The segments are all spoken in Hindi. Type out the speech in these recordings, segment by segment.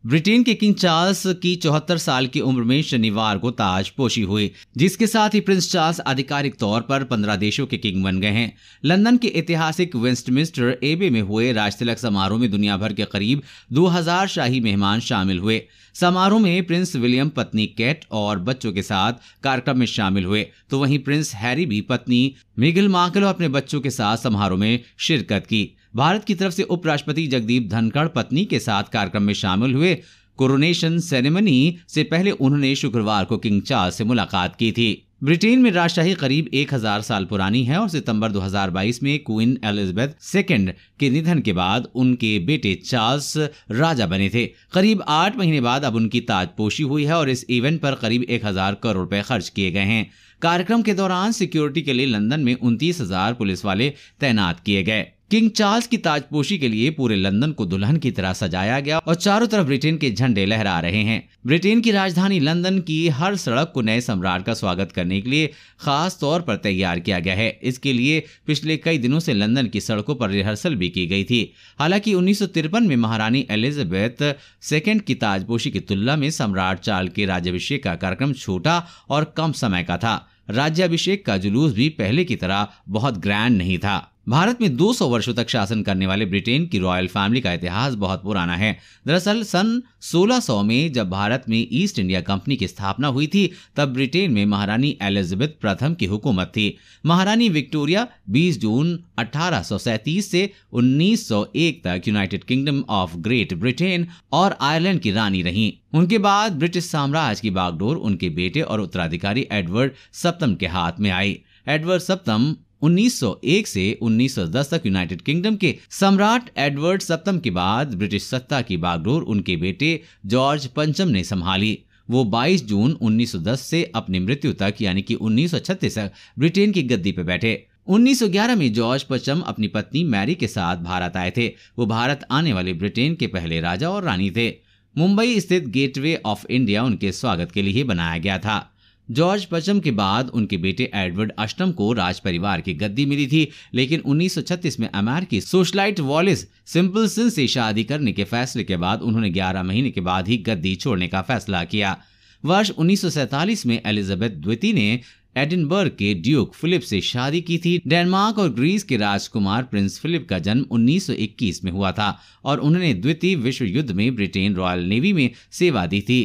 ब्रिटेन के किंग चार्ल्स की 74 साल की उम्र में शनिवार को ताजपोशी हुई, जिसके साथ ही प्रिंस चार्ल्स आधिकारिक तौर पर 15 देशों के किंग बन गए हैं। लंदन के ऐतिहासिक वेस्टमिंस्टर एबे में हुए राजतिलक समारोह में दुनिया भर के करीब 2000 शाही मेहमान शामिल हुए। समारोह में प्रिंस विलियम पत्नी केट और बच्चों के साथ कार्यक्रम में शामिल हुए, तो वहीं प्रिंस हैरी भी पत्नी मेगन मार्कल और अपने बच्चों के साथ समारोह में शिरकत की। भारत की तरफ से उपराष्ट्रपति जगदीप धनखड़ पत्नी के साथ कार्यक्रम में शामिल हुए। कोरोनेशन सेरेमनी से पहले उन्होंने शुक्रवार को किंग चार्ल्स से मुलाकात की थी। ब्रिटेन में राजशाही करीब 1000 साल पुरानी है और सितंबर 2022 में क्वीन एलिजाबेथ सेकंड के निधन के बाद उनके बेटे चार्ल्स राजा बने थे। करीब 8 महीने बाद अब उनकी ताजपोशी हुई है और इस इवेंट पर करीब 1000 करोड़ रुपए खर्च किए गए हैं। कार्यक्रम के दौरान सिक्योरिटी के लिए लंदन में 29,000 पुलिस वाले तैनात किए गए। किंग चार्ल्स की ताजपोशी के लिए पूरे लंदन को दुल्हन की तरह सजाया गया और चारों तरफ ब्रिटेन के झंडे लहरा रहे हैं। ब्रिटेन की राजधानी लंदन की हर सड़क को नए सम्राट का स्वागत करने के लिए खास तौर पर तैयार किया गया है। इसके लिए पिछले कई दिनों से लंदन की सड़कों पर रिहर्सल भी की गई थी। हालांकि 1953 में महारानी एलिजाबेथ सेकंड की ताजपोशी की तुलना में सम्राट चार्ल्स के राज्याभिषेक का कार्यक्रम छोटा और कम समय का था। राज्याभिषेक का जुलूस भी पहले की तरह बहुत ग्रैंड नहीं था। भारत में 200 वर्षों तक शासन करने वाले ब्रिटेन की रॉयल फैमिली का इतिहास बहुत पुराना है। दरअसल सन 1600 में जब भारत में ईस्ट इंडिया कंपनी की स्थापना हुई थी, तब ब्रिटेन में महारानी एलिजाबेथ प्रथम की हुकूमत थी। महारानी विक्टोरिया 20 जून 1837 से 1901 तक United kingdom of great Britain और आयरलैंड की रानी रहीं। उनके बाद ब्रिटिश साम्राज्य की बागडोर उनके बेटे और उत्तराधिकारी एडवर्ड सप्तम के हाथ में आई। एडवर्ड सप्तम 1901 से 1910 तक यूनाइटेड किंगडम के सम्राट एडवर्ड सप्तम के बाद ब्रिटिश सत्ता की बागडोर उनके बेटे जॉर्ज पंचम ने संभाली। वो 22 जून 1910 से अपनी मृत्यु तक यानी कि 1936 तक ब्रिटेन की गद्दी पर बैठे। 1911 में जॉर्ज पंचम अपनी पत्नी मैरी के साथ भारत आए थे। वो भारत आने वाले ब्रिटेन के पहले राजा और रानी थे। मुंबई स्थित गेटवे ऑफ इंडिया उनके स्वागत के लिए बनाया गया था। जॉर्ज पंचम के बाद उनके बेटे एडवर्ड अष्टम को राज परिवार की गद्दी मिली थी, लेकिन 1936 में अमेरिकी सोशलाइट वॉलिस सिम्पलसन से शादी करने के फैसले के बाद उन्होंने 11 महीने के बाद ही गद्दी छोड़ने का फैसला किया। वर्ष 1947 में एलिजाबेथ द्वितीय ने एडिनबर्ग के ड्यूक फिलिप से शादी की थी। डेनमार्क और ग्रीस के राजकुमार प्रिंस फिलिप का जन्म 1921 में हुआ था और उन्होंने द्वितीय विश्व युद्ध में ब्रिटेन रॉयल नेवी में सेवा दी थी।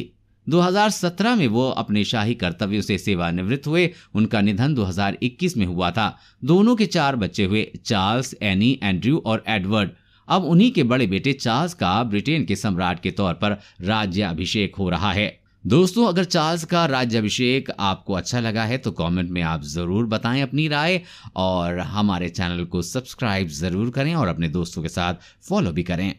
2017 में वो अपने शाही कर्तव्यों से सेवानिवृत्त हुए। उनका निधन 2021 में हुआ था। दोनों के 4 बच्चे हुए, चार्ल्स, एनी, एंड्रयू और एडवर्ड। अब उन्हीं के बड़े बेटे चार्ल्स का ब्रिटेन के सम्राट के तौर पर राज्याभिषेक हो रहा है। दोस्तों, अगर चार्ल्स का राज्याभिषेक आपको अच्छा लगा है तो कमेंट में आप जरूर बताएं अपनी राय और हमारे चैनल को सब्सक्राइब जरूर करें और अपने दोस्तों के साथ फॉलो भी करें।